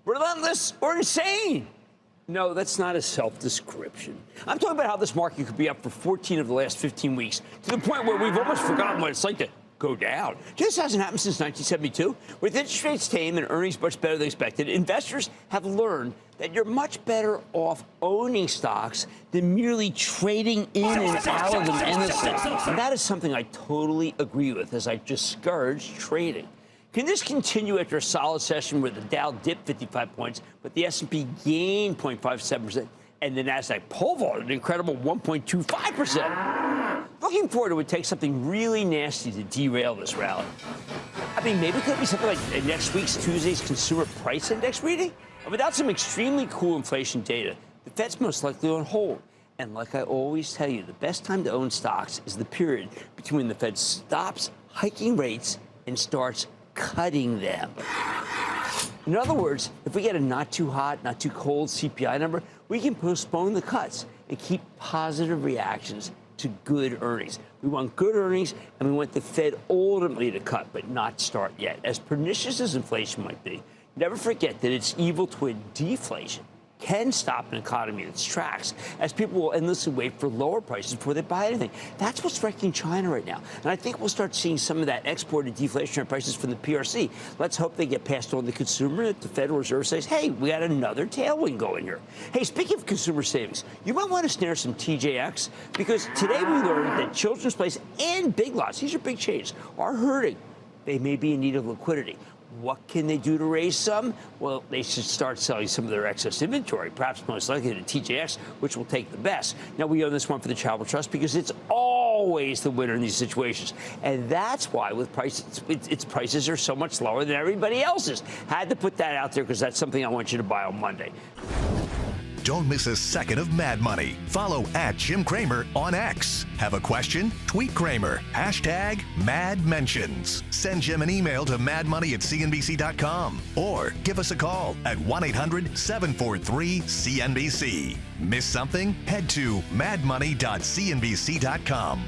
relentless, or insane. No, that's not a self-description. I'm talking about how this market could be up for 14 of the last 15 weeks, to the point where we've almost forgotten what it's like to go down. This hasn't happened since 1972. With interest rates tame and earnings much better than expected, investors have learned that you're much better off owning stocks than merely trading in and out of them endlessly. And that is something I totally agree with, as I discourage trading. Can this continue after a solid session where the Dow dipped 55 points, but the S&P gained 0.57%, and the Nasdaq pole vaulted an incredible 1.25%? Looking forward, it would take something really nasty to derail this rally. I mean, maybe it could be something like next week's Tuesday's Consumer Price Index reading. And without some extremely cool inflation data, the Fed's most likely on hold. And like I always tell you, the best time to own stocks is the period between the Fed stops hiking rates and starts cutting them. In other words, if we get a not too hot, not too cold CPI number, we can postpone the cuts and keep positive reactions to good earnings. We want good earnings, and we want the Fed ultimately to cut, but not start yet. As pernicious as inflation might be, never forget that its evil twin, deflation, can stop an economy in its tracks, as people will endlessly wait for lower prices before they buy anything. That's what's wrecking China right now. And I think we'll start seeing some of that exported deflationary prices from the PRC. Let's hope they get passed on to the consumer, that the Federal Reserve says, hey, we got another tailwind going here. Hey, speaking of consumer savings, you might want to snare some TJX, because today we learned that Children's Place and Big Lots, these are big chains, are hurting. They may be in need of liquidity. What can they do to raise some? Well, they should start selling some of their excess inventory, perhaps most likely to TJX, which will take the best. Now, we own this one for the Travel Trust because it's always the winner in these situations. And that's why with prices, its prices are so much lower than everybody else's. Had to put that out there because that's something I want you to buy on Monday. Don't miss a second of Mad Money. Follow @Jim Cramer on X. Have a question? Tweet Cramer. #MadMentions. Send Jim an email to madmoney@cnbc.com or give us a call at 1-800-743-CNBC. Miss something? Head to madmoney.cnbc.com.